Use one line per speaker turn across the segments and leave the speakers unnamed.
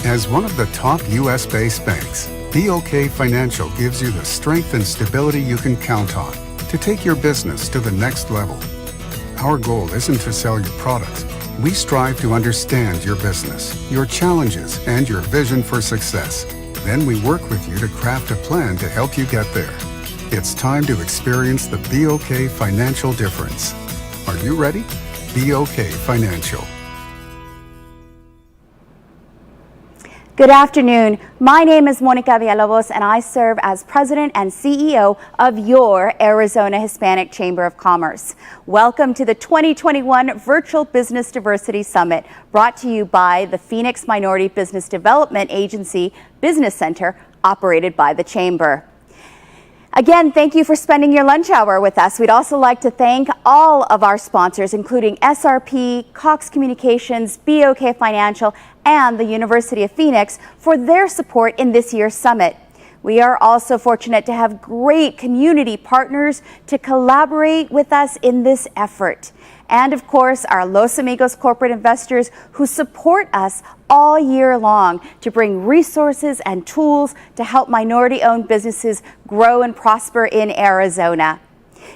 As one of the top U.S.-based banks, BOK Financial gives you the strength and stability you can count on to take your business to the next level. Our goal isn't to sell your products. We strive to understand your business, your challenges, and your vision for success. Then we work with you to craft a plan to help you get there. It's time to experience the BOK Financial difference. Are you ready? BOK Financial.
Good afternoon. My name is Monica Villalobos and I serve as President and CEO of your Arizona Hispanic Chamber of Commerce. Welcome to the 2021 Virtual Business Diversity Summit, brought to you by the Phoenix Minority Business Development Agency Business Center, operated by the Chamber. Again, thank you for spending your lunch hour with us. We'd also like to thank all of our sponsors, including SRP, Cox Communications, BOK Financial, and the University of Phoenix for their support in this year's summit. We are also fortunate to have great community partners to collaborate with us in this effort. And of course, our Los Amigos corporate investors who support us all year long to bring resources and tools to help minority-owned businesses grow and prosper in Arizona.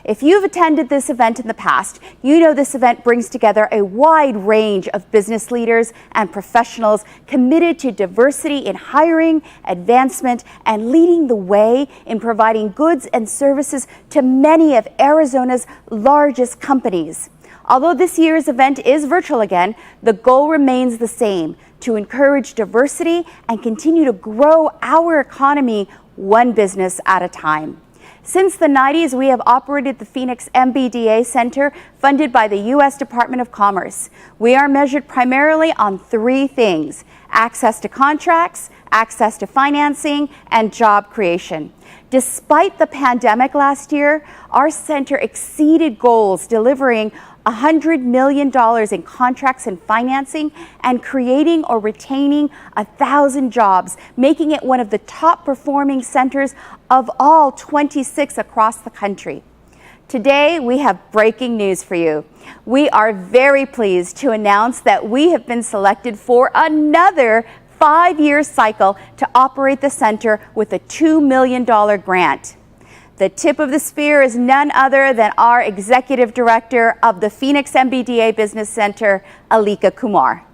If you've attended this event in the past, you know this event brings together a wide range of business leaders and professionals committed to diversity in hiring, advancement, and leading the way in providing goods and services to many of Arizona's largest companies. Although this year's event is virtual again, the goal remains the same: to encourage diversity and continue to grow our economy one business at a time. Since the 90s, we have operated the Phoenix MBDA Center, funded by the U.S. Department of Commerce. We are measured primarily on three things: access to contracts, access to financing, and job creation. Despite the pandemic last year, our center exceeded goals, delivering $100 million in contracts and financing and creating or retaining 1,000 jobs, making it one of the top performing centers of all 26 across the country. Today, we have breaking news for you. We are very pleased to announce that we have been selected for another 5-year cycle to operate the center with a $2 million grant. The tip of the spear is none other than our Executive Director of the Phoenix MBDA Business Center, Alika Kumar.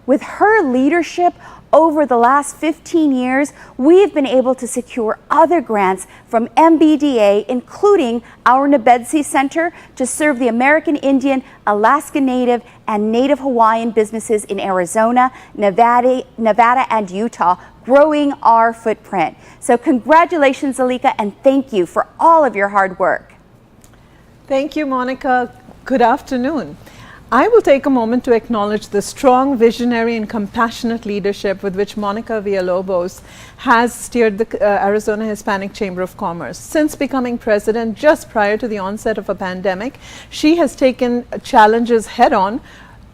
With her leadership over the last 15 years, we have been able to secure other grants from MBDA, including our Nebedsi Center to serve the American Indian, Alaska Native, and Native Hawaiian businesses in Arizona, Nevada, and Utah, growing our footprint. So congratulations, Alika, and thank you for all of your hard work.
Thank you, Monica. Good afternoon. I will take a moment to acknowledge the strong, visionary, and compassionate leadership with which Monica Villalobos has steered the Arizona Hispanic Chamber of Commerce. Since becoming president just prior to the onset of a pandemic, she has taken challenges head-on,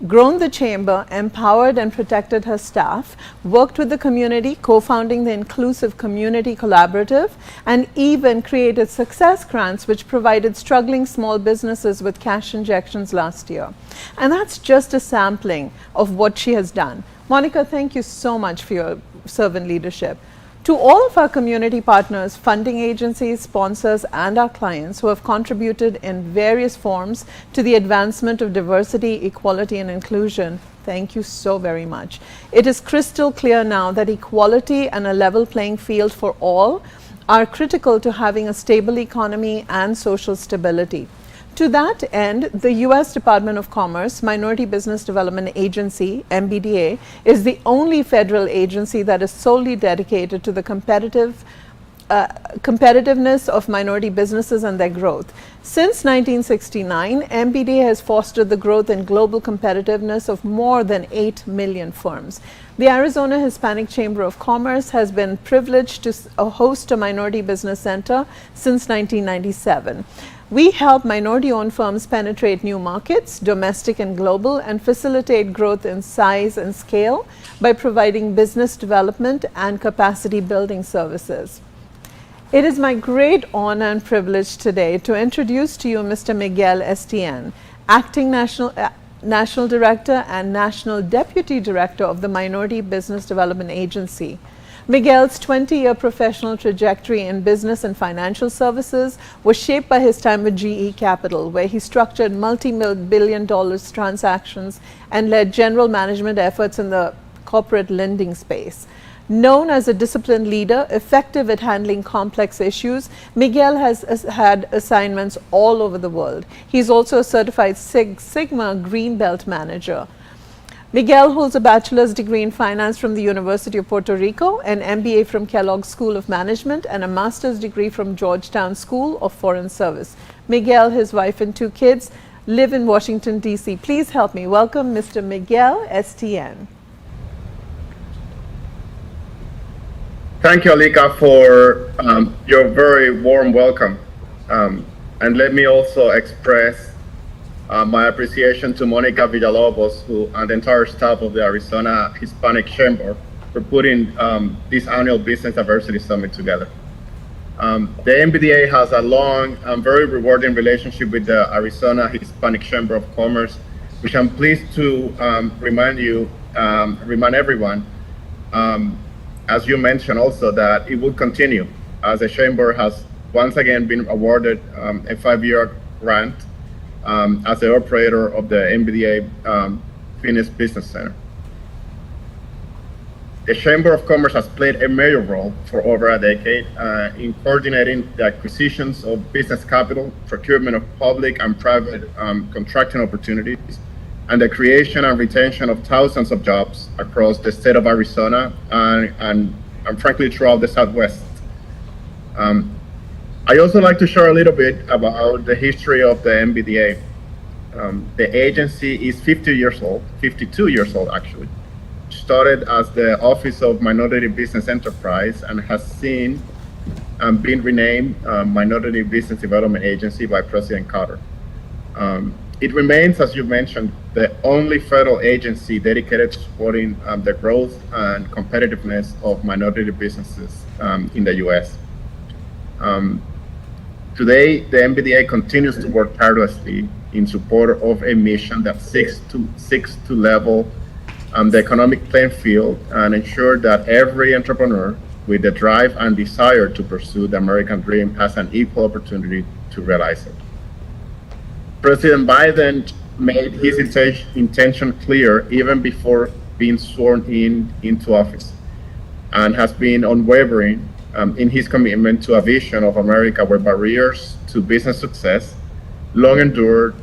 grown the chamber, empowered and protected her staff, worked with the community, co-founding the Inclusive Community Collaborative, and even created success grants which provided struggling small businesses with cash injections last year. And that's just a sampling of what she has done. Monica, thank you so much for your servant leadership. To all of our community partners, funding agencies, sponsors, and our clients who have contributed in various forms to the advancement of diversity, equality, and inclusion, thank you so very much. It is crystal clear now that equality and a level playing field for all are critical to having a stable economy and social stability. To that end, the U.S. Department of Commerce Minority Business Development Agency, MBDA, is the only federal agency that is solely dedicated to the competitiveness of minority businesses and their growth. Since 1969, MBDA has fostered the growth and global competitiveness of more than 8 million firms. The Arizona Hispanic Chamber of Commerce has been privileged to host a minority business center since 1997. We help minority-owned firms penetrate new markets, domestic and global, and facilitate growth in size and scale by providing business development and capacity building services. It is my great honor and privilege today to introduce to you Mr. Miguel Estienne, Acting National Director and National Deputy Director of the Minority Business Development Agency. Miguel's 20-year professional trajectory in business and financial services was shaped by his time with GE Capital, where he structured multi-billion-dollar transactions and led general management efforts in the corporate lending space. Known as a disciplined leader, effective at handling complex issues, Miguel has had assignments all over the world. He's also a certified Six Sigma Green Belt manager. Miguel holds a bachelor's degree in finance from the University of Puerto Rico, an MBA from Kellogg School of Management, and a master's degree from Georgetown School of Foreign Service. Miguel, his wife, and 2 kids live in Washington, D.C. Please help me welcome Mr. Miguel Estienne.
Thank you, Alika, for your very warm welcome. And let me also express my appreciation to Monica Villalobos and the entire staff of the Arizona Hispanic Chamber for putting this annual Business Diversity Summit together. The MBDA has a long and very rewarding relationship with the Arizona Hispanic Chamber of Commerce, which I'm pleased to remind everyone, as you mentioned also, that it will continue as the Chamber has once again been awarded a 5-year grant as the operator of the MBDA Phoenix Business Center. The Chamber of Commerce has played a major role for over a decade in coordinating the acquisitions of business capital, procurement of public and private contracting opportunities, and the creation and retention of thousands of jobs across the state of Arizona and frankly throughout the Southwest. I also like to share a little bit about the history of the MBDA. The agency is 52 years old actually. Started as the Office of Minority Business Enterprise and has since been renamed Minority Business Development Agency by President Carter. It remains, as you mentioned, the only federal agency dedicated to supporting the growth and competitiveness of minority businesses in the U.S. Today, the MBDA continues to work tirelessly in support of a mission that seeks to level the economic playing field and ensure that every entrepreneur with the drive and desire to pursue the American dream has an equal opportunity to realize it. President Biden made his intention clear even before being sworn into office, and has been unwavering in his commitment to a vision of America where barriers to business success, long endured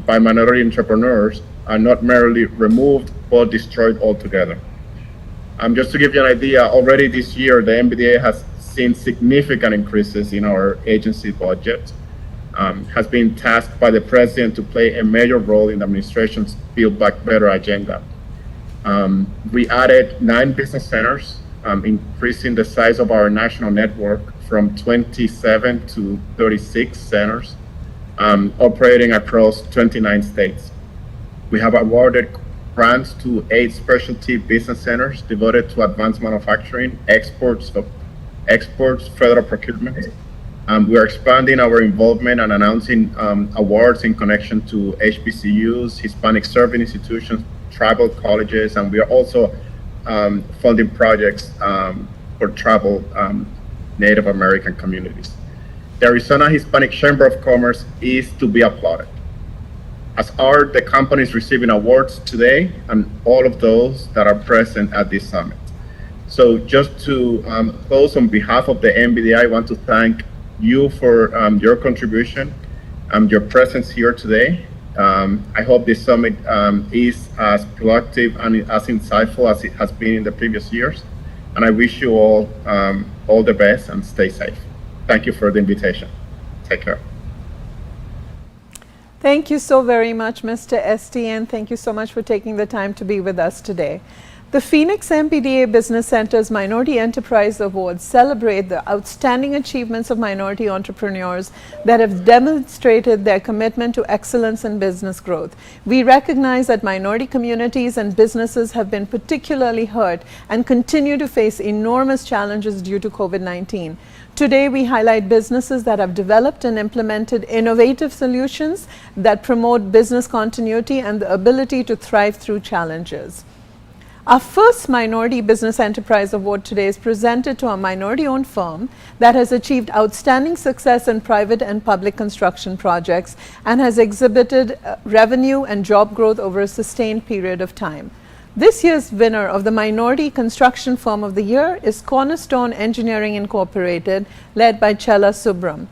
by minority entrepreneurs, are not merely removed but destroyed altogether. Just to give you an idea, already this year, the MBDA has seen significant increases in our agency budget, has been tasked by the president to play a major role in the administration's Build Back Better agenda. We added 9 business centers, increasing the size of our national network from 27 to 36 centers, operating across 29 states. We have awarded grants to 8 specialty business centers devoted to advanced manufacturing, exports, federal procurement. We are expanding our involvement and announcing awards in connection to HBCUs, Hispanic serving institutions, tribal colleges, and we are also funding projects for tribal Native American communities. The Arizona Hispanic Chamber of Commerce is to be applauded, as are the companies receiving awards today and all of those that are present at this summit. So just to close, on behalf of the MBDA, I want to thank you for your contribution and your presence here today. I hope this summit is as productive and as insightful as it has been in the previous years. And I wish you all the best and stay safe. Thank you for the invitation. Take care.
Thank you so very much, Mr. Estienne. Thank you so much for taking the time to be with us today. The Phoenix MBDA Business Center's Minority Enterprise Awards celebrate the outstanding achievements of minority entrepreneurs that have demonstrated their commitment to excellence in business growth. We recognize that minority communities and businesses have been particularly hurt and continue to face enormous challenges due to COVID-19. Today, we highlight businesses that have developed and implemented innovative solutions that promote business continuity and the ability to thrive through challenges. Our first Minority Business Enterprise Award today is presented to a minority-owned firm that has achieved outstanding success in private and public construction projects and has exhibited revenue and job growth over a sustained period of time. This year's winner of the Minority Construction Firm of the Year is Cornerstone Engineering Incorporated, led by Chella Subram.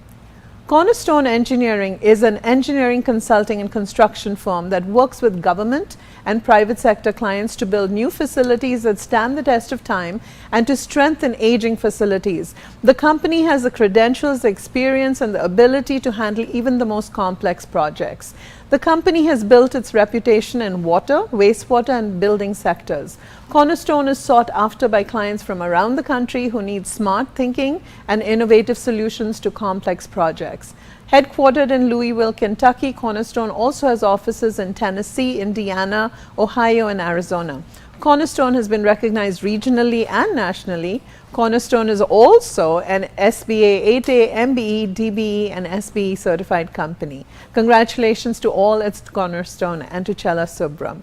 Cornerstone Engineering is an engineering consulting and construction firm that works with government and private sector clients to build new facilities that stand the test of time and to strengthen aging facilities. The company has the credentials, the experience, and the ability to handle even the most complex projects. The company has built its reputation in water, wastewater, and building sectors. Cornerstone is sought after by clients from around the country who need smart thinking and innovative solutions to complex projects. Headquartered in Louisville, Kentucky, Cornerstone also has offices in Tennessee, Indiana, Ohio, and Arizona. Cornerstone has been recognized regionally and nationally. Cornerstone is also an SBA 8A, MBE, DBE, and SBE certified company. Congratulations to all at Cornerstone and to Chella Subram.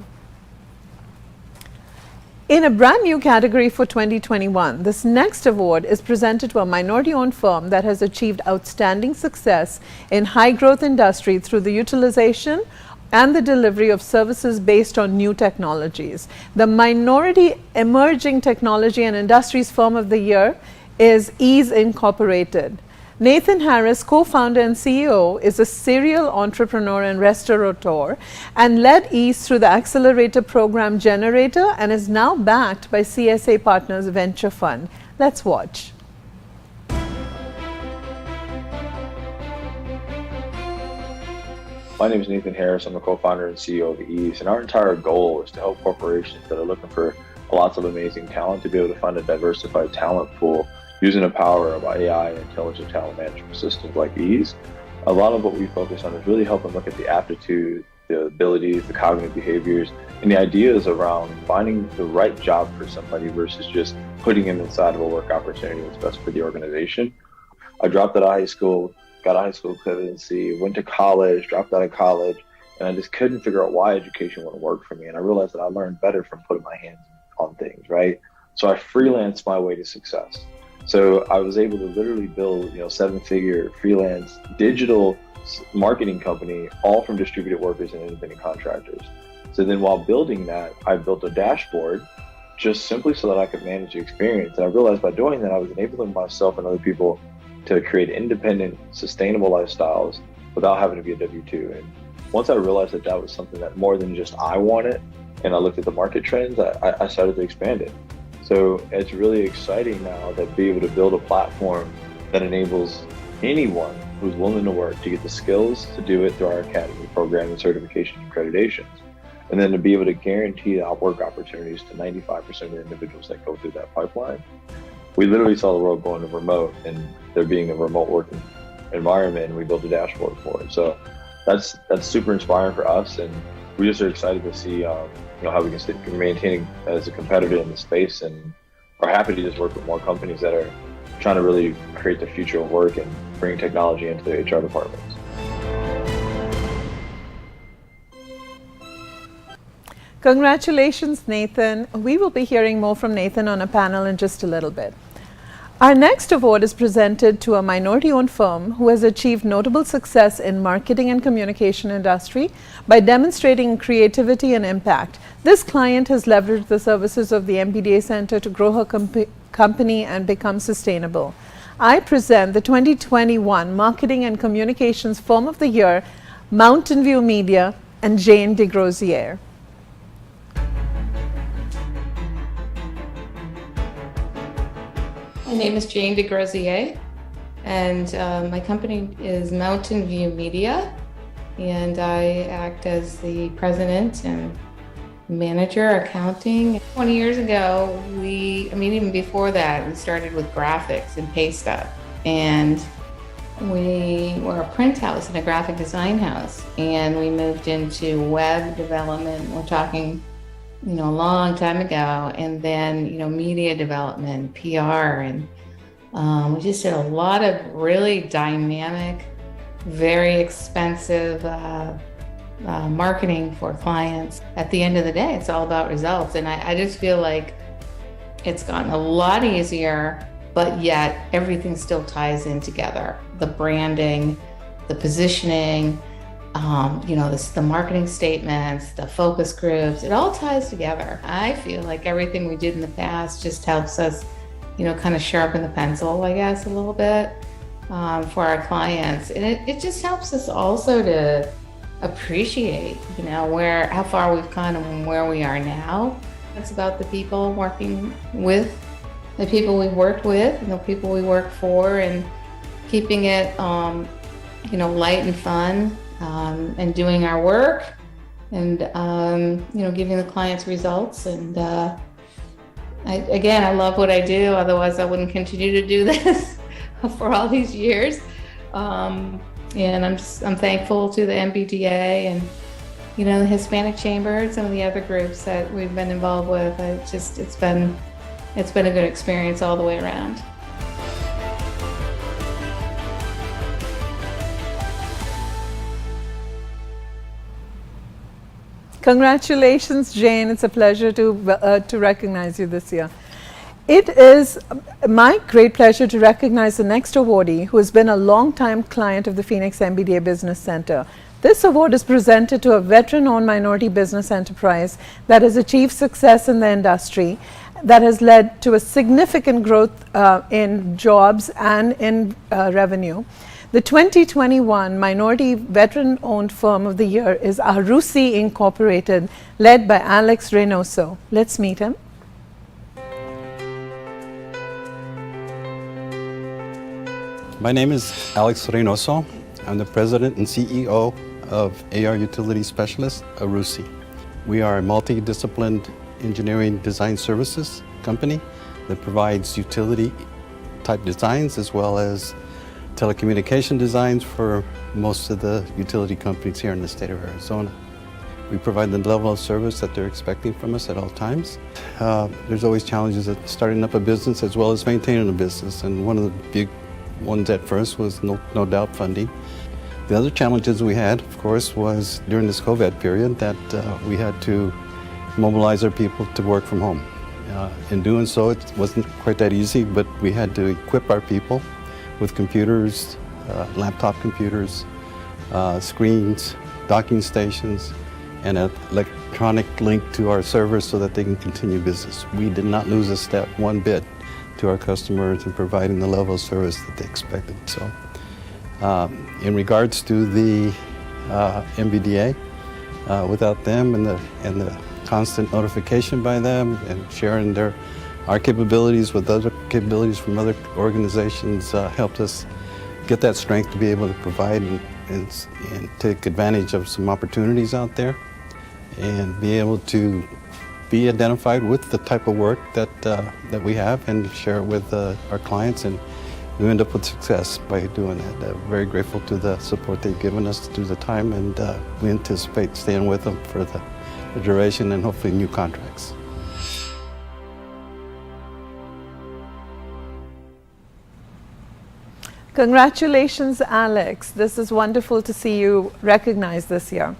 In a brand new category for 2021, this next award is presented to a minority-owned firm that has achieved outstanding success in high-growth industry through the utilization and the delivery of services based on new technologies. The Minority Emerging Technology and Industries Firm of the Year is Ease Incorporated. Nathan Harris, co-founder and CEO, is a serial entrepreneur and restaurateur and led Ease through the accelerator program Generator and is now backed by CSA Partners Venture Fund. Let's watch.
My name is Nathan Harris. I'm a co-founder and CEO of Ease, and our entire goal is to help corporations that are looking for lots of amazing talent to be able to find a diversified talent pool using the power of AI and intelligent talent management systems like Ease. A lot of what we focus on is really helping look at the aptitude, the abilities, the cognitive behaviors, and the ideas around finding the right job for somebody versus just putting them inside of a work opportunity that's best for the organization. I dropped out of high school, got a high school equivalency, went to college, dropped out of college, and I just couldn't figure out why education wouldn't work for me. And I realized that I learned better from putting my hands on things, right? So I freelanced my way to success. So I was able to literally build, 7-figure freelance digital marketing company, all from distributed workers and independent contractors. So then while building that, I built a dashboard just simply so that I could manage the experience. And I realized by doing that, I was enabling myself and other people to create independent, sustainable lifestyles without having to be a W-2. And once I realized that that was something that more than just I wanted, and I looked at the market trends, I started to expand it. So it's really exciting now that be able to build a platform that enables anyone who's willing to work to get the skills to do it through our academy program and certification and accreditations. And then to be able to guarantee work opportunities to 95% of the individuals that go through that pipeline. We literally saw the world going to remote and there being a remote working environment, and we built a dashboard for it. So that's super inspiring for us, and we just are excited to see how we can maintain as a competitor in the space, and are happy to just work with more companies that are trying to really create the future of work and bring technology into their HR departments.
Congratulations, Nathan. We will be hearing more from Nathan on a panel in just a little bit. Our next award is presented to a minority-owned firm who has achieved notable success in marketing and communication industry by demonstrating creativity and impact. This client has leveraged the services of the MBDA Center to grow her company and become sustainable. I present the 2021 Marketing and Communications Firm of the Year, Mountain View Media, and Jane DeGrozier.
My name is Jane DeGrozier, and my company is Mountain View Media, and I act as the president and manager, accounting. 20 years ago, even before that, we started with graphics and pay stub. And we were a print house and a graphic design house. And we moved into web development. We're talking, a long time ago. And then, media development, PR. And we just did a lot of really dynamic, very expensive marketing for clients. At the end of the day, it's all about results. And I just feel like it's gotten a lot easier, but yet everything still ties in together. The branding, the positioning, the marketing statements, the focus groups, it all ties together. I feel like everything we did in the past just helps us, kind of sharpen the pencil, I guess, a little bit for our clients. And it just helps us also to appreciate, how far we've come and where we are now. It's about the people working with, the people we've worked with, and the people we work for, and keeping it, light and fun, and doing our work, and giving the clients results. And I love what I do. Otherwise, I wouldn't continue to do this for all these years. And I'm thankful to the MBDA and the Hispanic Chamber and some of the other groups that we've been involved with. It's been a good experience all the way around.
Congratulations, Jane. It's a pleasure to recognize you this year. It is my great pleasure to recognize the next awardee, who has been a long-time client of the Phoenix MBDA Business Center. This award is presented to a veteran-owned minority business enterprise that has achieved success in the industry, that has led to a significant growth in jobs and in revenue. The 2021 Minority Veteran-Owned Firm of the Year is Arusi Incorporated, led by Alex Reynoso. Let's meet him.
My name is Alex Reynoso. I'm the president and CEO of AR Utility Specialist, Arusi. We are a multidisciplined engineering design services company that provides utility type designs as well as telecommunication designs for most of the utility companies here in the state of Arizona. We provide the level of service that they're expecting from us at all times. There's always challenges at starting up a business as well as maintaining a business, and one of the big ones at first was no doubt funding. The other challenges we had, of course, was during this COVID period that we had to mobilize our people to work from home. In doing so, it wasn't quite that easy, but we had to equip our people with computers, laptop computers, screens, docking stations, and an electronic link to our servers so that they can continue business. We did not lose a step one bit to our customers in providing the level of service that they expected. So in regards to the MBDA, without them and the constant notification by them and sharing our capabilities with other capabilities from other organizations helped us get that strength to be able to provide and take advantage of some opportunities out there and be able to be identified with the type of work that we have and share it with our clients, and we end up with success by doing that. Very grateful to the support they've given us through the time, and we anticipate staying with them for the duration and hopefully new contracts.
Congratulations, Alex. This is wonderful to see you recognized this year.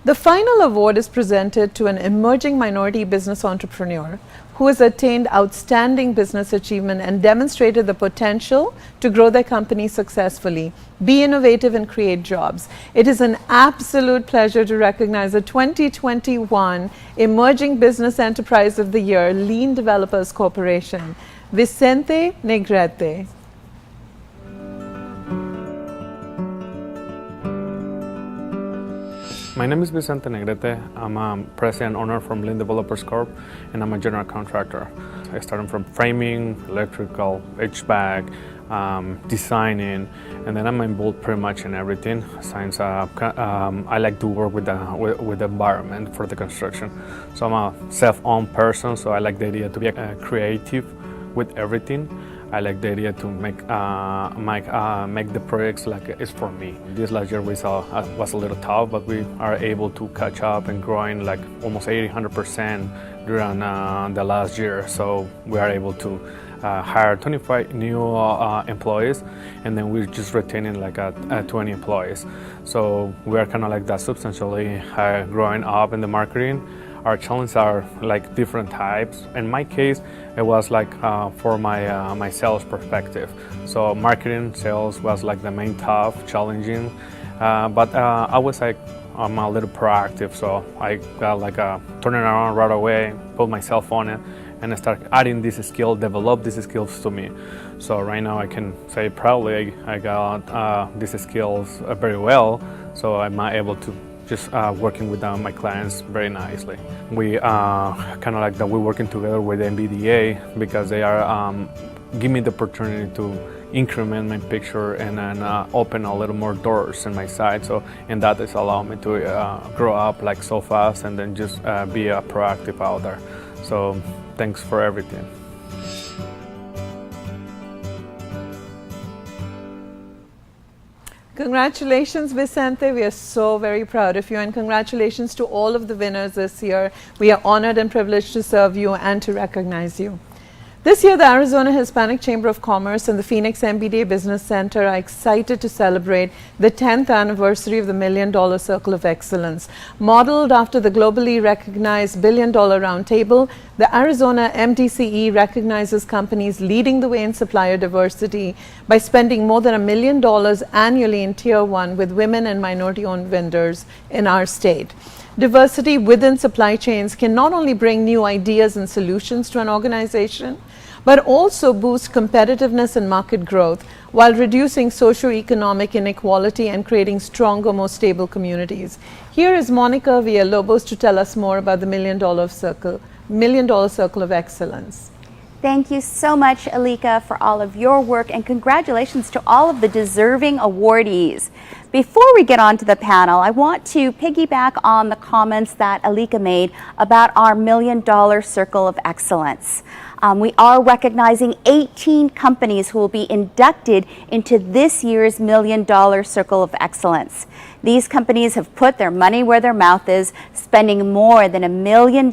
The final award is presented to an emerging minority business entrepreneur who has attained outstanding business achievement and demonstrated the potential to grow their company successfully, be innovative, and create jobs. It is an absolute pleasure to recognize the 2021 Emerging Business Enterprise of the Year, Lean Developers Corporation, Vicente Negrete.
My name is Vicente Negrete. I'm a president owner from Lean Developers Corp, and I'm a general contractor. I started from framing, electrical, HVAC, designing, and then I'm involved pretty much in everything since I like to work with the environment for the construction. So I'm a self-owned person, so I like the idea to be creative with everything. I like the idea to make the projects like it's for me. This last year we saw was a little tough, but we are able to catch up and growing like almost 80-100% during the last year. So we are able to hire 25 new employees, and then we're just retaining like 20 employees. So we are kind of like that substantially growing up in the marketing. Our challenges are like different types. In my case, it was like for my sales perspective. So marketing, sales was like the main tough, challenging. But I was like, I'm a little proactive, so I got like turning around right away, put myself on it, and I start adding this skill, develop these skills to me. So right now I can say proudly I got these skills very well. So I'm able to just working with my clients very nicely. We kind of like that we're working together with MBDA because they are give me the opportunity to increment my picture and then open a little more doors in my side. So, and that is allowing me to grow up like so fast and then just be proactive out there. So thanks for everything.
Congratulations, Vicente. We are so very proud of you, and congratulations to all of the winners this year. We are honored and privileged to serve you and to recognize you. This year, the Arizona Hispanic Chamber of Commerce and the Phoenix MBDA Business Center are excited to celebrate the 10th anniversary of the $1 Million Circle of Excellence. Modeled after the globally recognized $1 Billion Roundtable, the Arizona MDCE recognizes companies leading the way in supplier diversity by spending more than $1 million annually in Tier 1 with women and minority-owned vendors in our state. Diversity within supply chains can not only bring new ideas and solutions to an organization, but also boost competitiveness and market growth while reducing socioeconomic inequality and creating stronger, more stable communities. Here is Monica Villalobos to tell us more about the $1 Million Circle of Excellence.
Thank you so much, Alika, for all of your work, and congratulations to all of the deserving awardees. Before we get on to the panel, I want to piggyback on the comments that Alika made about our $1 Million Circle of Excellence. We are recognizing 18 companies who will be inducted into this year's $1 Million Circle of Excellence. These companies have put their money where their mouth is, spending more than $1 million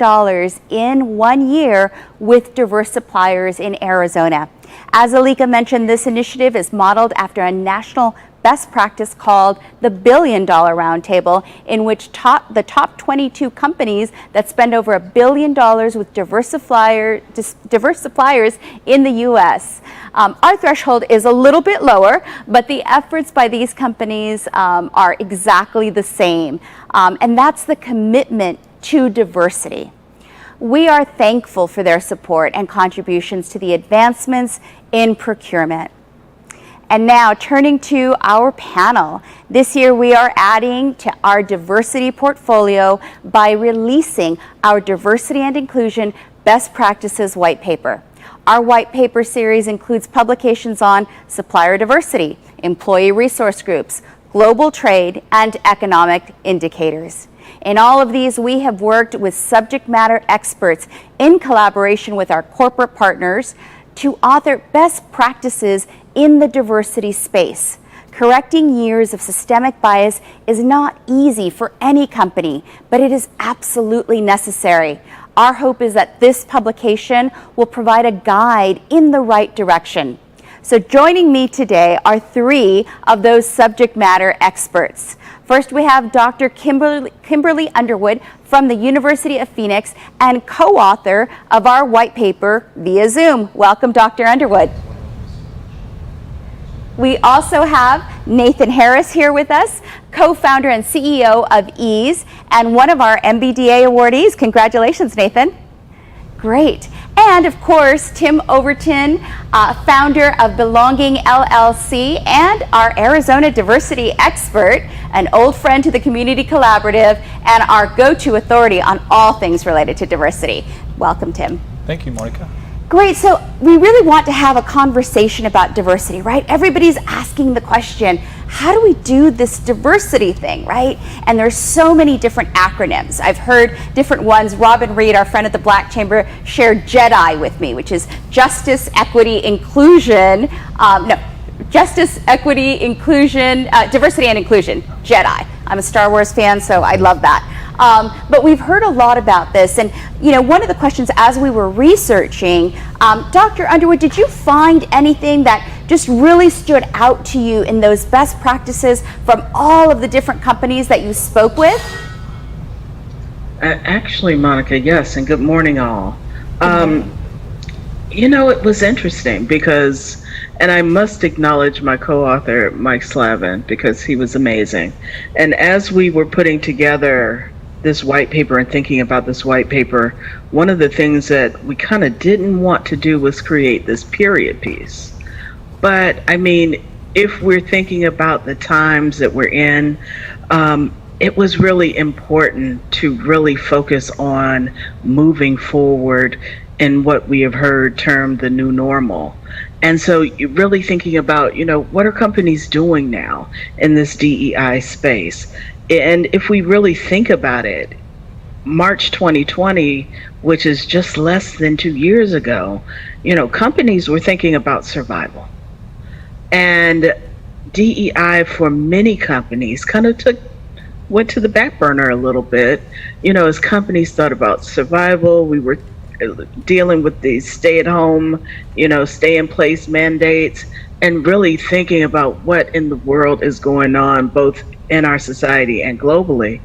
in 1 year with diverse suppliers in Arizona. As Alika mentioned, this initiative is modeled after a national best practice called the $1 Billion Roundtable, in which the top 22 companies that spend over $1 billion with diverse suppliers in the U.S. Our threshold is a little bit lower, but the efforts by these companies are exactly the same, and that's the commitment to diversity. We are thankful for their support and contributions to the advancements in procurement. And now, turning to our panel. This year we are adding to our diversity portfolio by releasing our Diversity and Inclusion Best Practices White Paper. Our white paper series includes publications on supplier diversity, employee resource groups, global trade, and economic indicators. In all of these, we have worked with subject matter experts in collaboration with our corporate partners to author best practices in the diversity space. Correcting years of systemic bias is not easy for any company, but it is absolutely necessary. Our hope is that this publication will provide a guide in the right direction. So joining me today are 3 of those subject matter experts. First, we have Dr. Kimberly Underwood from the University of Phoenix and co-author of our white paper via Zoom. Welcome, Dr. Underwood. We also have Nathan Harris here with us, co-founder and CEO of Ease, and one of our MBDA awardees. Congratulations, Nathan. Great. And of course, Tim Overton, founder of Belonging LLC and our Arizona diversity expert, an old friend to the Community Collaborative, and our go-to authority on all things related to diversity. Welcome, Tim.
Thank you, Monica.
Great. So we really want to have a conversation about diversity, right? Everybody's asking the question, how do we do this diversity thing, right? And there's so many different acronyms. I've heard different ones. Robin Reed, our friend at the Black Chamber, shared JEDI with me, which is Justice, Equity, Inclusion. Justice, Equity, Inclusion, Diversity and Inclusion, JEDI. I'm a Star Wars fan, so I love that. But we've heard a lot about this, and one of the questions as we were researching, Dr. Underwood, did you find anything that just really stood out to you in those best practices from all of the different companies that you spoke with?
Actually, Monica, yes, and good morning all. It was interesting because, and I must acknowledge my co-author, Mike Slavin, because he was amazing. And as we were putting together this white paper and thinking about this white paper, one of the things that we kind of didn't want to do was create this period piece. But I mean, if we're thinking about the times that we're in, it was really important to really focus on moving forward in what we have heard termed the new normal. And so you're really thinking about, what are companies doing now in this DEI space? And if we really think about it, March 2020, which is just less than 2 years ago, companies were thinking about survival. And DEI for many companies kind of went to the back burner a little bit, as companies thought about survival. We were dealing with these stay-at-home, stay-in-place mandates, and really thinking about what in the world is going on, both in our society and globally.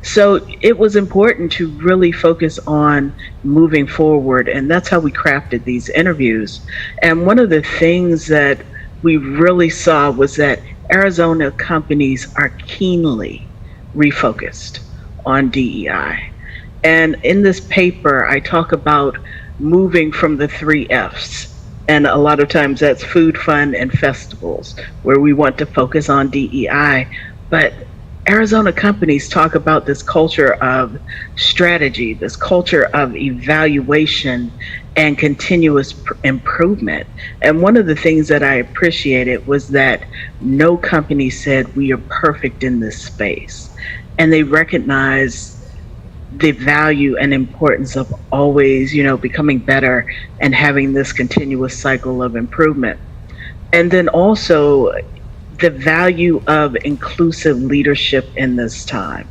So it was important to really focus on moving forward, and that's how we crafted these interviews. And one of the things that we really saw was that Arizona companies are keenly refocused on DEI. And in this paper, I talk about moving from the 3 Fs. And a lot of times that's food, fun, and festivals, where we want to focus on DEI. But Arizona companies talk about this culture of strategy, this culture of evaluation and continuous improvement. And one of the things that I appreciated was that no company said we are perfect in this space. And they recognize the value and importance of always, becoming better and having this continuous cycle of improvement. And then also the value of inclusive leadership in this time.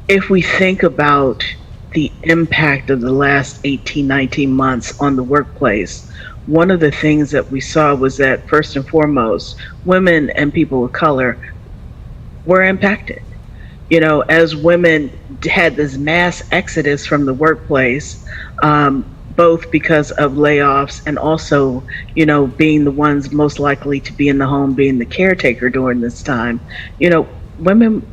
If we think about the impact of the last 18, 19 months on the workplace, one of the things that we saw was that first and foremost, women and people of color were impacted. As women had this mass exodus from the workplace, both because of layoffs and also, being the ones most likely to be in the home, being the caretaker during this time, women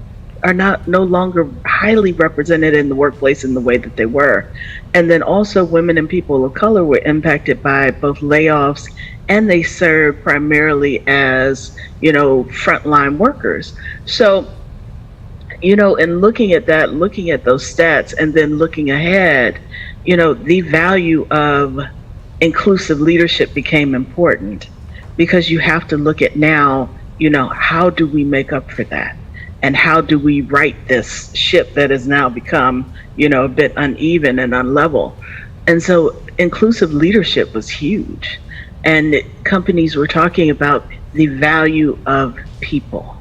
are no longer highly represented in the workplace in the way that they were. And then also women and people of color were impacted by both layoffs, and they served primarily as, frontline workers. So, in looking at that, looking at those stats, and then looking ahead, the value of inclusive leadership became important, because you have to look at now, how do we make up for that? And how do we right this ship that has now become, a bit uneven and unlevel? And so inclusive leadership was huge. And companies were talking about the value of people.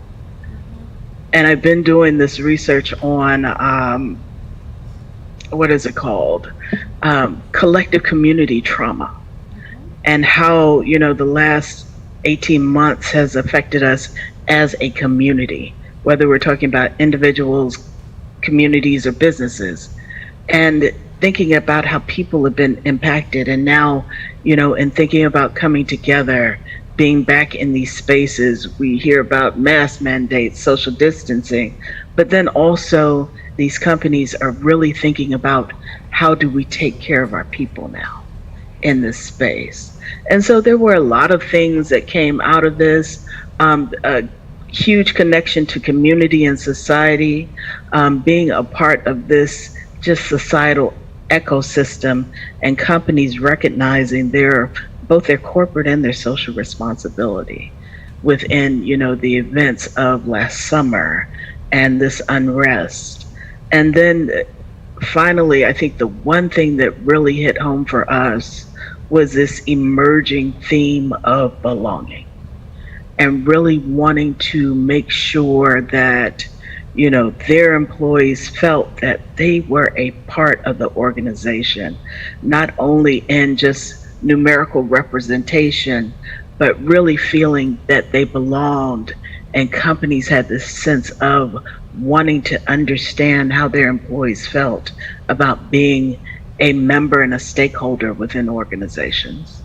And I've been doing this research on, what is it called? Collective community trauma, and how, the last 18 months has affected us as a community, whether we're talking about individuals, communities, or businesses, and thinking about how people have been impacted. And now, and thinking about coming together, being back in these spaces, we hear about mask mandates, social distancing, but then also these companies are really thinking about how do we take care of our people now in this space. And so there were a lot of things that came out of this, a huge connection to community and society, being a part of this just societal ecosystem and companies recognizing both their corporate and their social responsibility within, the events of last summer and this unrest. And then finally, I think the one thing that really hit home for us was this emerging theme of belonging and really wanting to make sure that, their employees felt that they were a part of the organization, not only in just numerical representation, but really feeling that they belonged, and companies had this sense of wanting to understand how their employees felt about being a member and a stakeholder within organizations.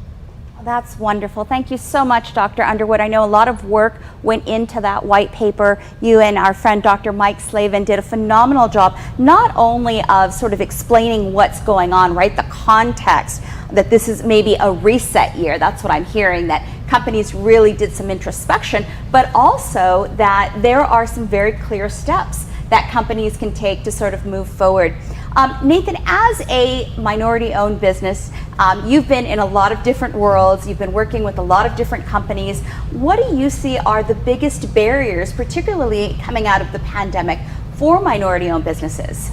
That's wonderful. Thank you so much, Dr. Underwood. I know a lot of work went into that white paper. You and our friend Dr. Mike Slavin did a phenomenal job, not only of sort of explaining what's going on, right? The context that this is maybe a reset year. That's what I'm hearing, that companies really did some introspection, but also that there are some very clear steps that companies can take to sort of move forward. Nathan, as a minority-owned business, you've been in a lot of different worlds, you've been working with a lot of different companies. What do you see are the biggest barriers, particularly coming out of the pandemic, for minority-owned businesses?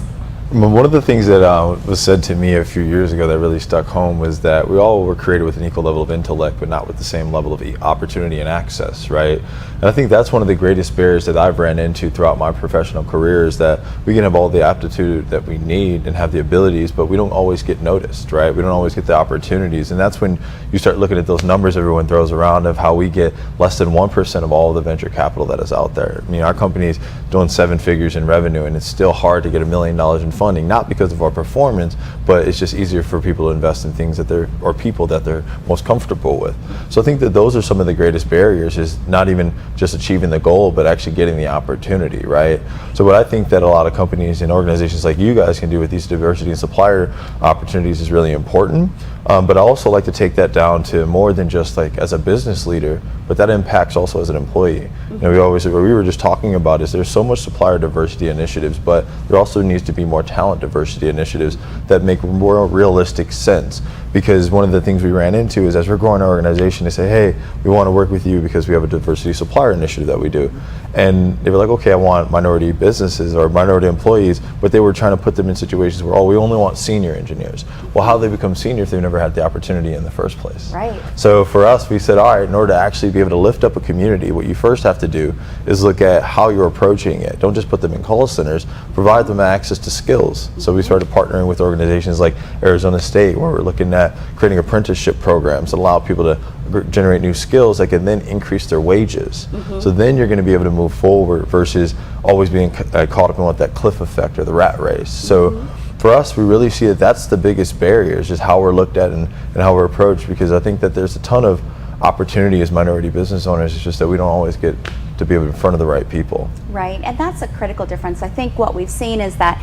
One of the things that was said to me a few years ago that really stuck home was that we all were created with an equal level of intellect, but not with the same level of opportunity and access, right? And I think that's one of the greatest barriers that I've ran into throughout my professional career, is that we can have all the aptitude that we need and have the abilities, but we don't always get noticed, right? We don't always get the opportunities. And that's when you start looking at those numbers everyone throws around of how we get less than 1% of all of the venture capital that is out there. I mean, our company's doing 7 figures in revenue, and it's still hard to get $1 million in funding, not because of our performance, but it's just easier for people to invest in things or people that they're most comfortable with. So I think that those are some of the greatest barriers, is not even just achieving the goal, but actually getting the opportunity, right? So what I think that a lot of companies and organizations like you guys can do with these diversity and supplier opportunities is really important. But I also like to take that down to more than just like as a business leader, but that impacts also as an employee. You know, what we were just talking about is there's so much supplier diversity initiatives, but there also needs to be more talent diversity initiatives that make more realistic sense. Because one of the things we ran into is, as we're growing our organization, they say, hey, we want to work with you because we have a diversity supplier initiative that we do. And they were like, okay, I want minority businesses or minority employees, but they were trying to put them in situations where, we only want senior engineers. Well, how do they become senior if they've never had the opportunity in the first place?
Right.
So for us, we said, all right, in order to actually be able to lift up a community, what you first have to do is look at how you're approaching it. Don't just put them in call centers, provide them access to skills. So we started partnering with organizations like Arizona State, where we're looking at creating apprenticeship programs that allow people to generate new skills that can then increase their wages. So then you're going to be able to move forward versus always being caught up in what that cliff effect or the rat race. So for us, we really see that that's the biggest barrier, is just how we're looked at and how we're approached, because I think that there's a ton of opportunity as minority business owners. It's just that we don't always get to be in front of the right people.
Right, and that's a critical difference. I think what we've seen is that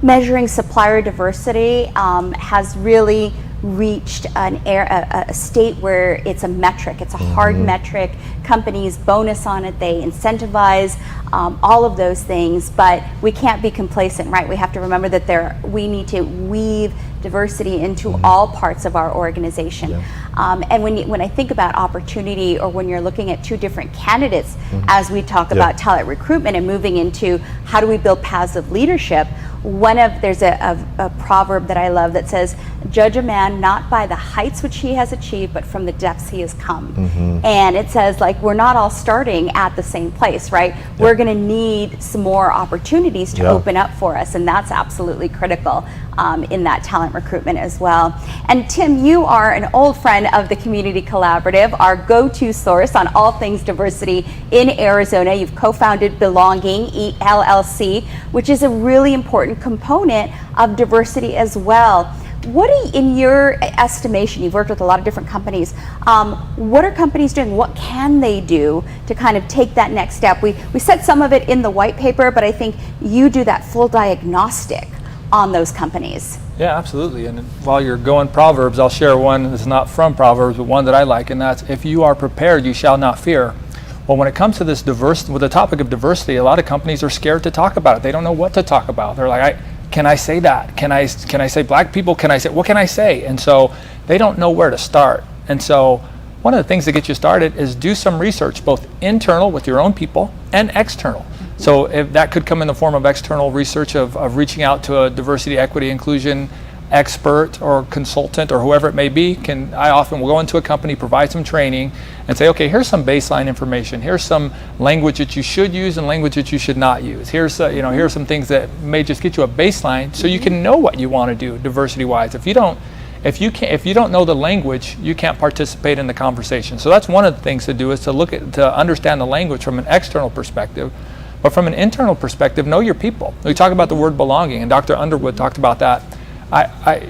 measuring supplier diversity has really reached a state where it's a metric. It's a hard metric. Companies bonus on it, they incentivize all of those things, but we can't be complacent, right? We have to remember that we need to weave diversity into all parts of our organization. And when I think about opportunity, or when you're looking at two different candidates, as we talk about talent recruitment and moving into how do we build paths of leadership, there's a proverb that I love that says, judge a man not by the heights which he has achieved, but from the depths he has come. And it says, like, we're not all starting at the same place, right? We're going to need some more opportunities to open up for us, and that's absolutely critical in that talent recruitment as well. And Tim, you are an old friend of the Community Collaborative, our go-to source on all things diversity in Arizona. You've co-founded Belonging LLC, which is a really important component of diversity as well. In your estimation, you've worked with a lot of different companies, what are companies doing? What can they do to kind of take that next step? We said some of it in the white paper, but I think you do that full diagnostic on those companies.
Yeah, absolutely. And while you're going Proverbs, I'll share one that's not from Proverbs, but one that I like, and that's, if you are prepared, you shall not fear. Well, when it comes to this with the topic of diversity, a lot of companies are scared to talk about it. They don't know what to talk about. They're like, can I say that? Can I say black people? What can I say? And so they don't know where to start. And so one of the things that gets you started is do some research, both internal with your own people and external. So if that could come in the form of external research of reaching out to a diversity, equity, inclusion expert or consultant or whoever it may be. I often will go into a company, provide some training, and say, okay, here's some baseline information. Here's some language that you should use and language that you should not use. Here's here's some things that may just get you a baseline so you can know what you want to do diversity-wise. If you don't know the language, you can't participate in the conversation. So that's one of the things to do, is to understand the language from an external perspective. But from an internal perspective, know your people. We talk about the word belonging, and Dr. Underwood talked about that.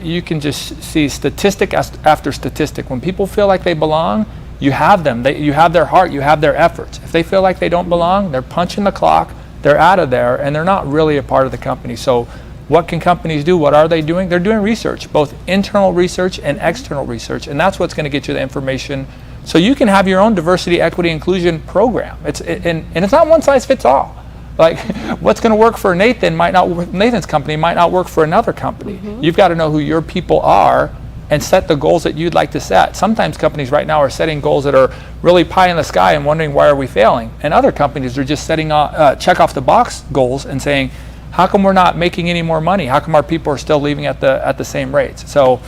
You can just see statistic after statistic. When people feel like they belong, you have them. You have their heart, you have their efforts. If they feel like they don't belong, they're punching the clock, they're out of there, and they're not really a part of the company. So what can companies do? What are they doing? They're doing research, both internal research and external research, and that's what's going to get you the information so you can have your own diversity, equity, inclusion program. And it's not one size fits all. Like, what's going to work for Nathan's company might not work for another company. You've got to know who your people are and set the goals that you'd like to set. Sometimes companies right now are setting goals that are really pie in the sky and wondering, why are we failing? And other companies are just setting check off the box goals and saying, how come we're not making any more money? How come our people are still leaving at the same rates? So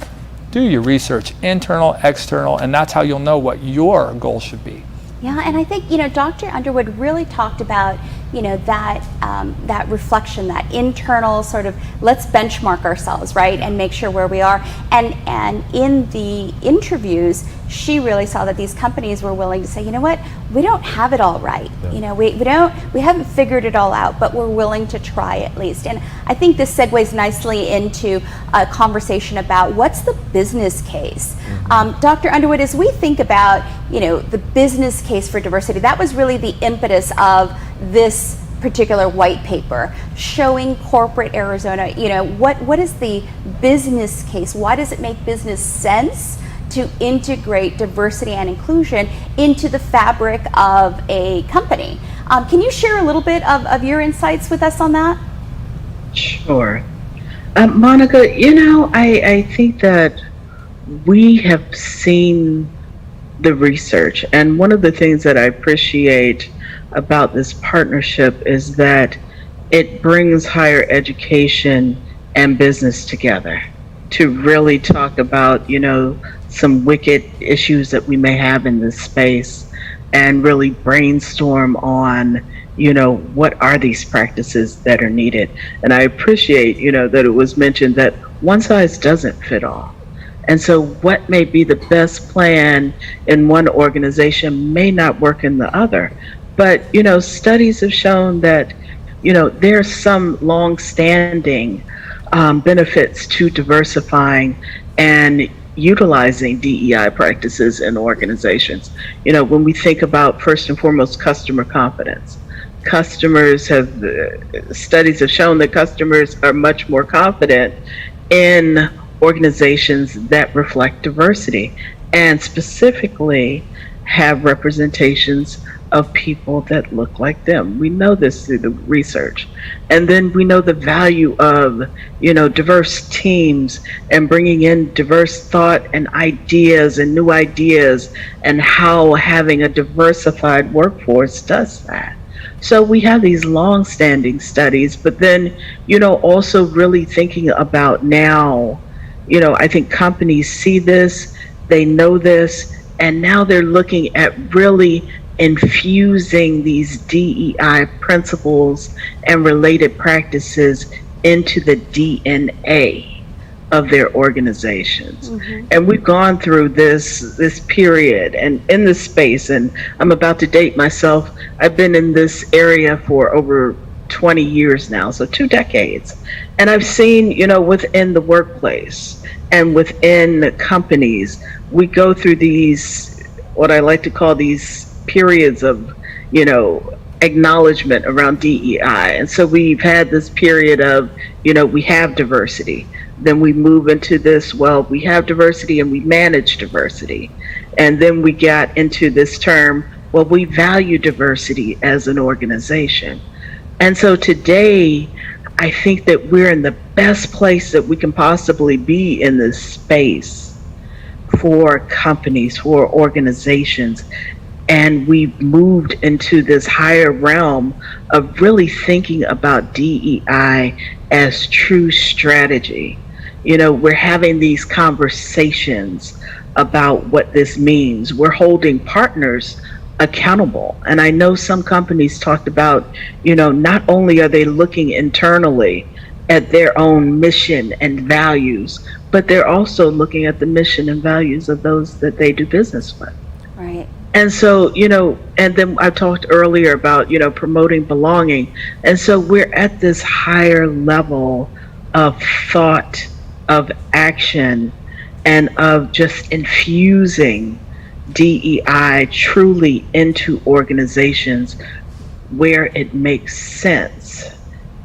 do your research, internal, external, and that's how you'll know what your goal should be.
Yeah, and I think, Dr. Underwood really talked about, that reflection, that internal sort of, let's benchmark ourselves, right, and make sure where we are. And in the interviews, she really saw that these companies were willing to say, you know what, we don't have it all right.
Yeah.
We haven't figured it all out, but we're willing to try at least. And I think this segues nicely into a conversation about what's the business case. Dr. Underwood, as we think about, the business case for diversity, that was really the impetus of this particular white paper, showing corporate Arizona, what is the business case? Why does it make business sense to integrate diversity and inclusion into the fabric of a company? Can you share a little bit of your insights with us on that?
Sure. Monica, I think that we have seen the research, and one of the things that I appreciate about this partnership is that it brings higher education and business together to really talk about, some wicked issues that we may have in this space, and really brainstorm on, what are these practices that are needed. And I appreciate, that it was mentioned that one size doesn't fit all. And so what may be the best plan in one organization may not work in the other. But, studies have shown that, there's some long-standing benefits to diversifying and utilizing DEI practices in organizations. When we think about, first and foremost, customer confidence. Studies have shown that customers are much more confident in organizations that reflect diversity, and specifically have representations of people that look like them. We know this through the research. And then we know the value of, diverse teams and bringing in diverse thought and ideas and new ideas, and how having a diversified workforce does that. So we have these long-standing studies, but then, also really thinking about now, I think companies see this, they know this, and now they're looking at really infusing these DEI principles and related practices into the DNA of their organizations. And we've gone through this period and in this space, and I'm about to date myself. I've been in this area for over 20 years now, so 2 decades. And I've seen, within the workplace and within companies, we go through these, what I like to call these periods of, acknowledgement around DEI. And so we've had this period of, we have diversity. Then we move into this, we have diversity and we manage diversity. And then we got into this term, we value diversity as an organization. And so today, I think that we're in the best place that we can possibly be in this space for companies, for organizations. And we've moved into this higher realm of really thinking about DEI as true strategy. You know, we're having these conversations about what this means. We're holding partners accountable. And I know some companies talked about, you know, not only are they looking internally at their own mission and values, but they're also looking at the mission and values of those that they do business with.
Right.
And so, you know, and then I talked earlier about, you know, promoting belonging. And so we're at this higher level of thought, of action, and of just infusing DEI truly into organizations where it makes sense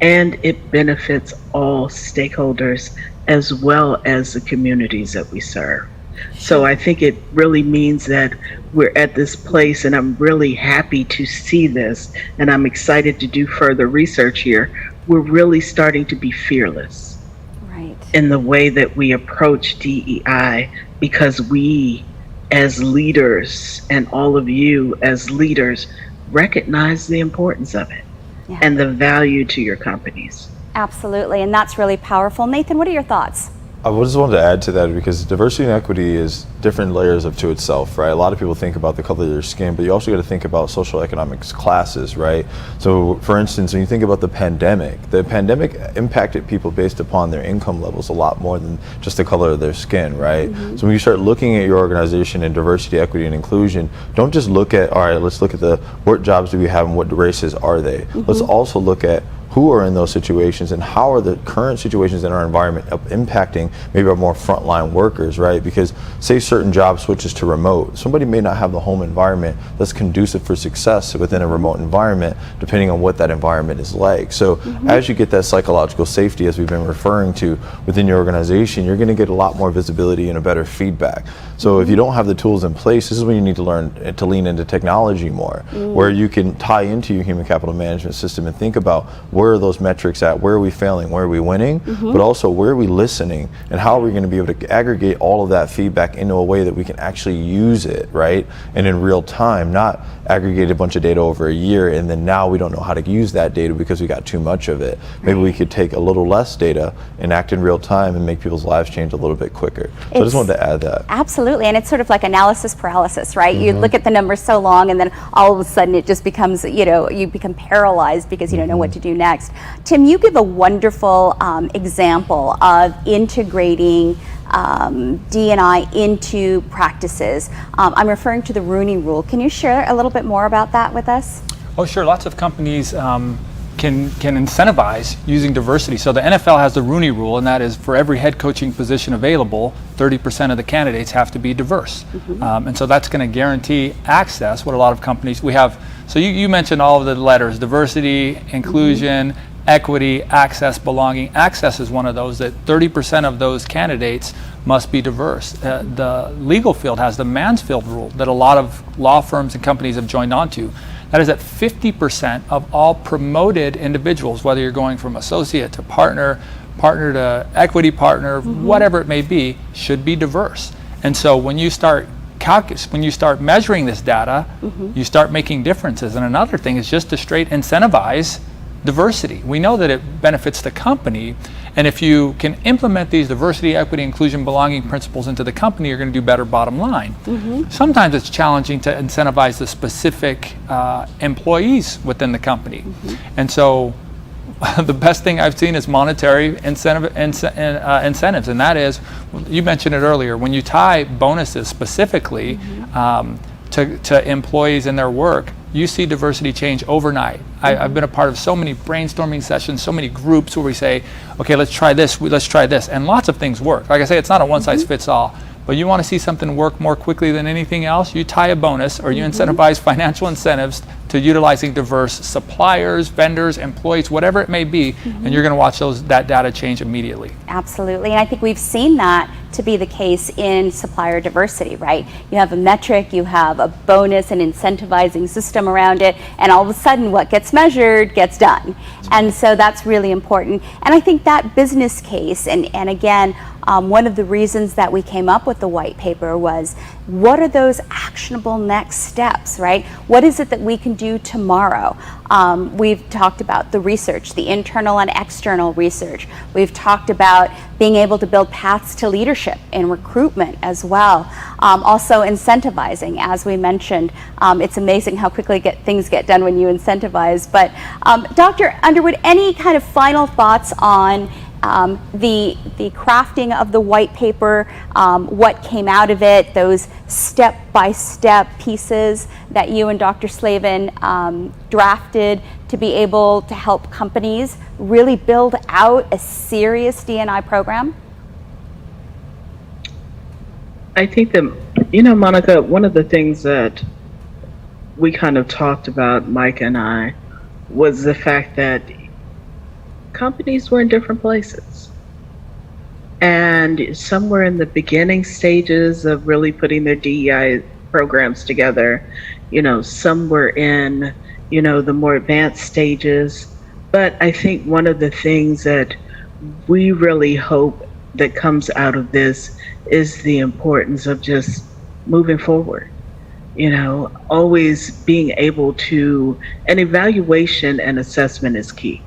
and it benefits all stakeholders as well as the communities that we serve. So I think it really means that we're at this place, and I'm really happy to see this, and I'm excited to do further research here. We're really starting to be fearless in the way that we approach DEI, because we as leaders and all of you as leaders recognize the importance of it and the value to your companies.
Absolutely, and that's really powerful. Nathan, what are your thoughts?
I just wanted to add to that, because diversity and equity is different layers to itself, right? A lot of people think about the color of their skin, but you also got to think about social economics classes, right? So for instance, when you think about the pandemic impacted people based upon their income levels a lot more than just the color of their skin, right? So when you start looking at your organization in diversity, equity, and inclusion, don't just look at, all right, let's look at what jobs do we have and what races are they? Let's also look at who are in those situations and how are the current situations in our environment impacting maybe our more frontline workers, right? Because say certain job switches to remote, somebody may not have the home environment that's conducive for success within a remote environment, depending on what that environment is like. So as you get that psychological safety, as we've been referring to within your organization, you're going to get a lot more visibility and a better feedback. So if you don't have the tools in place, this is when you need to learn to lean into technology more, where you can tie into your human capital management system and think about where are those metrics at, where are we failing, where are we winning, but also where are we listening, and how are we going to be able to aggregate all of that feedback into a way that we can actually use it, right? And in real time, not aggregate a bunch of data over a year and then now we don't know how to use that data because we got too much of it. Maybe we could take a little less data and act in real time and make people's lives change a little bit quicker. So I just wanted to add that.
Absolutely, and it's sort of like analysis paralysis, right? You look at the numbers so long and then all of a sudden it just becomes, you know, you become paralyzed because you don't know what to do next. Tim, you give a wonderful example of integrating D&I into practices. I'm referring to the Rooney Rule. Can you share a little bit more about that with us?
Oh, sure. Lots of companies can incentivize using diversity. So the NFL has the Rooney Rule, and that is for every head coaching position available, 30% of the candidates have to be diverse. And so that's going to guarantee access, what a lot of companies, we have, so you mentioned all of the letters, diversity, inclusion, equity, access, belonging. Access is one of those, that 30% of those candidates must be diverse. The legal field has the Mansfield Rule that a lot of law firms and companies have joined onto. That is that 50% of all promoted individuals, whether you're going from associate to partner, partner to equity partner, whatever it may be, should be diverse. And so when you start measuring this data, you start making differences. And another thing is just to straight incentivize diversity. We know that it benefits the company, and if you can implement these diversity, equity, inclusion, belonging principles into the company, you're going to do better bottom line. Sometimes it's challenging to incentivize the specific employees within the company. And so the best thing I've seen is monetary incentives, and that is, you mentioned it earlier, when you tie bonuses specifically to employees and their work, you see diversity change overnight. I've been a part of so many brainstorming sessions, so many groups where we say, okay, let's try this, and lots of things work. Like I say, it's not a one-size-fits-all, but you want to see something work more quickly than anything else, you tie a bonus or you incentivize financial incentives to utilizing diverse suppliers, vendors, employees, whatever it may be, and you're going to watch that data change immediately.
Absolutely, and I think we've seen that to be the case in supplier diversity, right? You have a metric, you have a bonus and incentivizing system around it, and all of a sudden what gets measured gets done. And so that's really important. And I think that business case, and again, one of the reasons that we came up with the white paper was, what are those actionable next steps, right? What is it that we can do tomorrow? We've talked about the research, the internal and external research. We've talked about being able to build paths to leadership in recruitment as well. Also incentivizing, as we mentioned. It's amazing how quickly things get done when you incentivize. But Dr. Underwood, any kind of final thoughts on the crafting of the white paper, what came out of it, those step-by-step pieces that you and Dr. Slavin drafted to be able to help companies really build out a serious D&I program?
I think that, you know, Monica, one of the things that we kind of talked about, Mike and I, was the fact that companies were in different places. And some were in the beginning stages of really putting their DEI programs together. You know, some were in, you know, the more advanced stages. But I think one of the things that we really hope that comes out of this is the importance of just moving forward. You know, always being able to, an evaluation and assessment is key.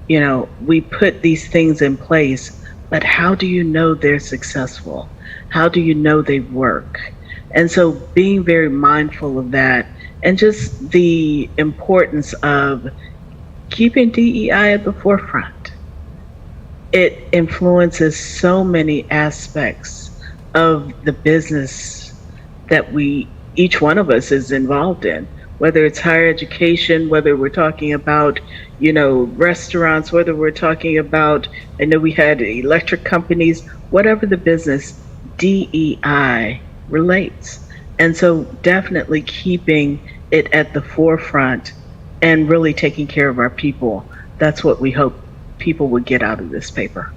You know, we put these things in place, but how do you know they're successful? How do you know they work? And so being very mindful of that, and just the importance of keeping DEI at the forefront. It influences so many aspects of the business that each one of us is involved in. Whether it's higher education, whether we're talking about, you know, restaurants, whether we're talking about, I know we had electric companies, whatever the business, DEI relates. And so definitely keeping it at the forefront and really taking care of our people. That's what we hope people would get out of this paper.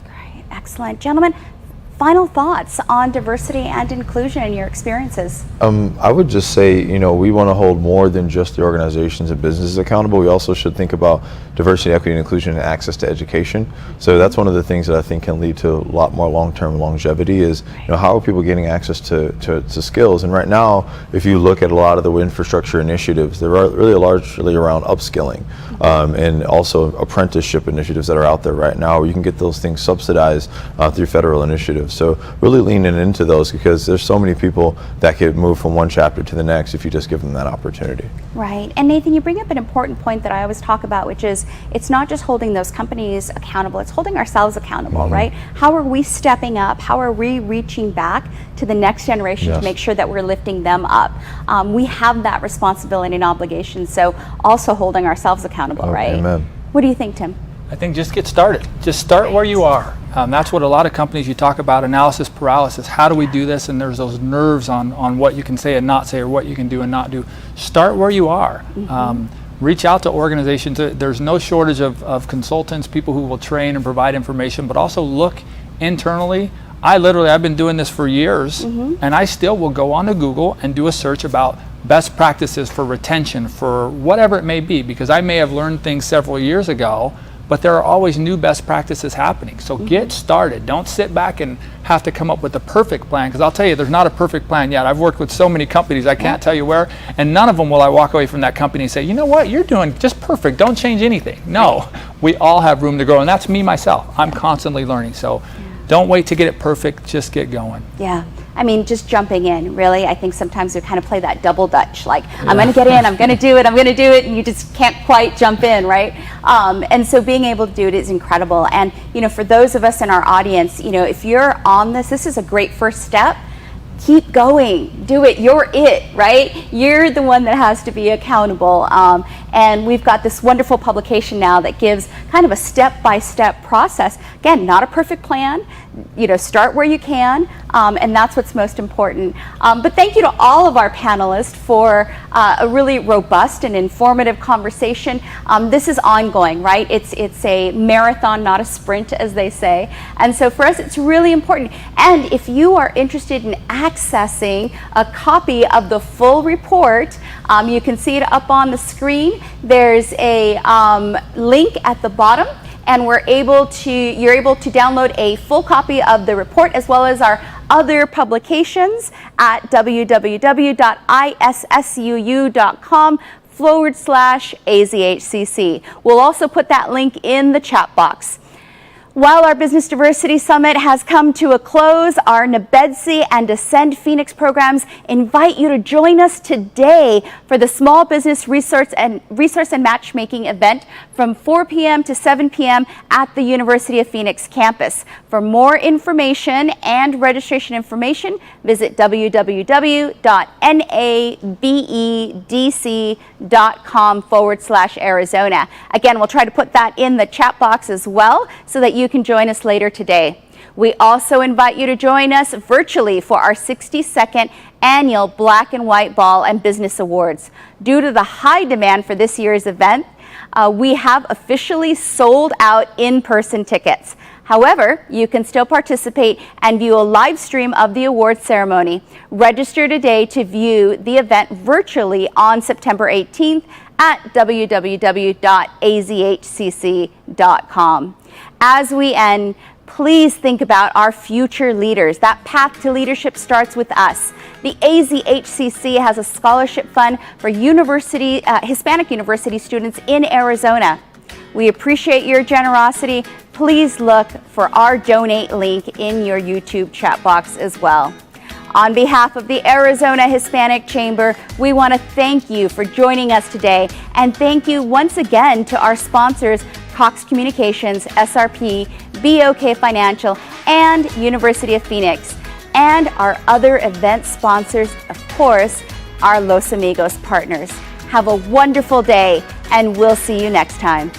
Great, excellent. Gentlemen, final thoughts on diversity and inclusion in your experiences?
I would just say, you know, we want to hold more than just the organizations and businesses accountable. We also should think about diversity, equity, and inclusion and access to education. So that's one of the things that I think can lead to a lot more long-term longevity is, you know, how are people getting access to skills? And right now, if you look at a lot of the infrastructure initiatives, they're really largely around upskilling and also apprenticeship initiatives that are out there right now where you can get those things subsidized through federal initiatives. So really leaning into those because there's so many people that could move from one chapter to the next if you just give them that opportunity.
Right. And Nathan, you bring up an important point that I always talk about, which is it's not just holding those companies accountable, it's holding ourselves accountable, right? How are we stepping up? How are we reaching back to the next generation to make sure that we're lifting them up? We have that responsibility and obligation, so also holding ourselves accountable, right?
Amen.
What do you think, Tim?
I think just get started. Just start where you are. That's what a lot of companies, you talk about analysis paralysis. How do we do this? And there's those nerves on what you can say and not say, or what you can do and not do. Start where you are. Reach out to organizations. There's no shortage of consultants, people who will train and provide information, but also look internally. I've been doing this for years, and I still will go onto Google and do a search about best practices for retention, for whatever it may be, because I may have learned things several years ago, but there are always new best practices happening. So get started. Don't sit back and have to come up with the perfect plan, because I'll tell you, there's not a perfect plan yet. I've worked with so many companies, I can't tell you where, and none of them will I walk away from that company and say, you know what, you're doing just perfect, don't change anything. No, we all have room to grow, and that's me myself. I'm constantly learning, so don't wait to get it perfect, just get going.
Yeah. I mean, just jumping in, really. I think sometimes we kind of play that double dutch, like, I'm going to get in, I'm going to do it, and you just can't quite jump in, right? And so being able to do it is incredible. And, you know, for those of us in our audience, you know, if you're on this is a great first step. Keep going, do it, you're it, right? You're the one that has to be accountable. And we've got this wonderful publication now that gives kind of a step-by-step process. Again, not a perfect plan, start where you can, and that's what's most important. But thank you to all of our panelists for a really robust and informative conversation. This is ongoing, right? It's a marathon, not a sprint, as they say. And so for us, it's really important. And if you are interested in accessing a copy of the full report, you can see it up on the screen. There's a link at the bottom, and you're able to download a full copy of the report as well as our other publications at www.issuu.com/AZHCC. We'll also put that link in the chat box. While our Business Diversity Summit has come to a close, our NABEDSI and Ascend Phoenix programs invite you to join us today for the Small Business Resource and Matchmaking event from 4 p.m. to 7 p.m. at the University of Phoenix campus. For more information and registration information, visit www.nabedc.com/Arizona. Again, we'll try to put that in the chat box as well so that you can join us later today. We also invite you to join us virtually for our 62nd annual Black and White Ball and Business Awards. Due to the high demand for this year's event, we have officially sold out in-person tickets. However, you can still participate and view a live stream of the awards ceremony. Register today to view the event virtually on September 18th at www.azhcc.com. As we end, please think about our future leaders. That path to leadership starts with us. The AZHCC has a scholarship fund for Hispanic university students in Arizona. We appreciate your generosity. Please look for our donate link in your YouTube chat box as well. On behalf of the Arizona Hispanic Chamber, we want to thank you for joining us today, and thank you once again to our sponsors, Cox Communications, SRP, BOK Financial, and University of Phoenix, and our other event sponsors, of course, our Los Amigos partners. Have a wonderful day, and we'll see you next time.